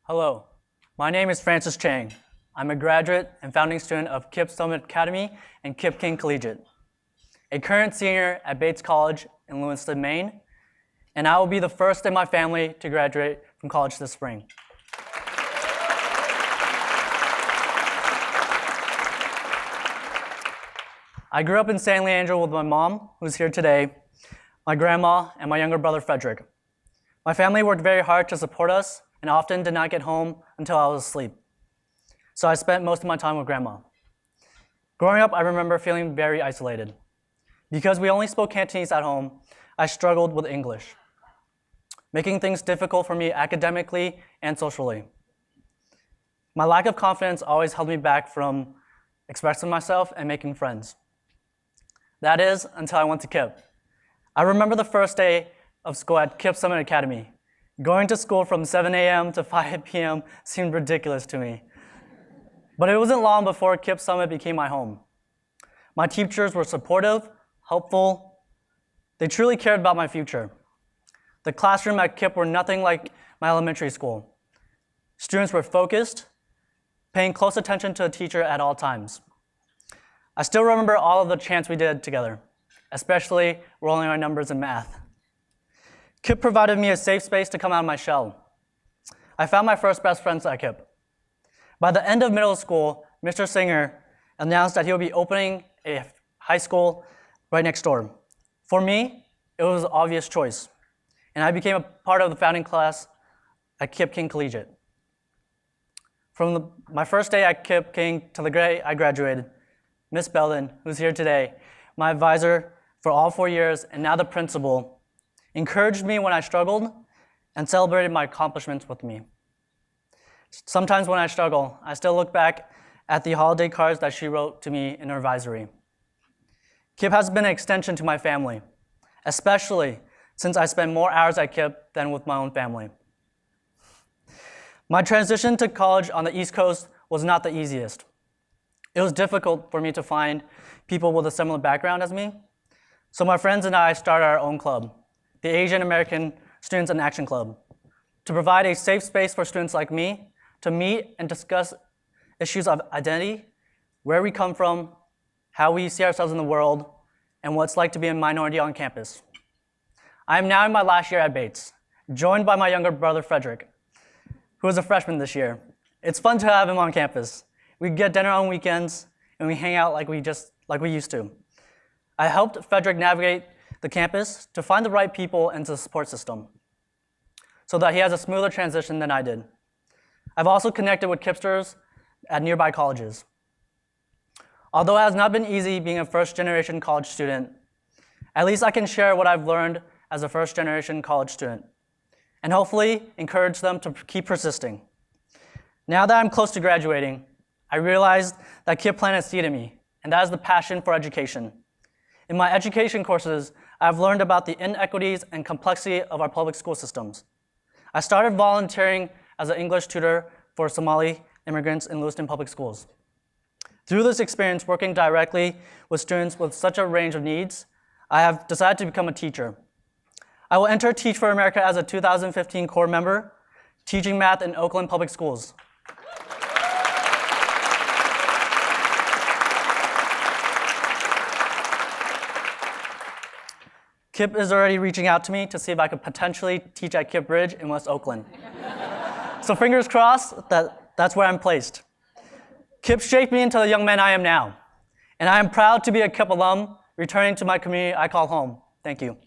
Hello, my name is Francis Cheng. I'm a graduate and founding student of KIPP Summit Academy and KIPP King Collegiate, a current senior at Bates College in Lewiston, Maine, and I will be the first in my family to graduate from college this spring. I grew up in San Leandro with my mom, who's here today, my grandma, and my younger brother, Frederick. My family worked very hard to support us and often did not get home until I was asleep. So I spent most of my time with grandma. Growing up, I remember feeling very isolated. Because we only spoke Cantonese at home, I struggled with English, making things difficult for me academically and socially. My lack of confidence always held me back from expressing myself and making friends. That is, until I went to KIPP. I remember the first day of school at KIPP Summit Academy. Going to school from 7 a.m. to 5 p.m. seemed ridiculous to me. But it wasn't long before KIPP Summit became my home. My teachers were supportive, helpful. They truly cared about my future. The classroom at KIPP were nothing like my elementary school. Students were focused, paying close attention to the teacher at all times. I still remember all of the chants we did together, especially rolling our numbers in math. KIPP provided me a safe space to come out of my shell. I found my first best friends at KIPP. By the end of middle school, Mr. Singer announced that he would be opening a high school right next door. For me, it was an obvious choice, and I became a part of the founding class at KIPP King Collegiate. From my first day at KIPP King to the day I graduated, Miss Belden, who's here today, my advisor for all 4 years and now the principal, encouraged me when I struggled and celebrated my accomplishments with me. Sometimes when I struggle, I still look back at the holiday cards that she wrote to me in her advisory. KIPP has been an extension to my family, especially since I spend more hours at KIPP than with my own family. My transition to college on the East Coast was not the easiest. It was difficult for me to find people with a similar background as me, so my friends and I started our own club, the Asian American Students in Action Club, to provide a safe space for students like me to meet and discuss issues of identity, where we come from, how we see ourselves in the world, and what it's like to be a minority on campus. I am now in my last year at Bates, joined by my younger brother, Frederick, who is a freshman this year. It's fun to have him on campus. We get dinner on weekends, and we hang out like we used to. I helped Frederick navigate the campus to find the right people into the support system so that he has a smoother transition than I did. I've also connected with KIPPsters at nearby colleges. Although it has not been easy being a first-generation college student, at least I can share what I've learned as a first-generation college student and hopefully encourage them to keep persisting. Now that I'm close to graduating, I realized that KIPP planted a seed in me, and that is the passion for education. In my education courses, I've learned about the inequities and complexity of our public school systems. I started volunteering as an English tutor for Somali immigrants in Lewiston Public Schools. Through this experience working directly with students with such a range of needs, I have decided to become a teacher. I will enter Teach for America as a 2015 core member, teaching math in Oakland Public Schools. KIPP is already reaching out to me to see if I could potentially teach at KIPP Bridge in West Oakland. So fingers crossed that's where I'm placed. KIPP shaped me into the young man I am now, and I am proud to be a KIPP alum, returning to my community I call home. Thank you.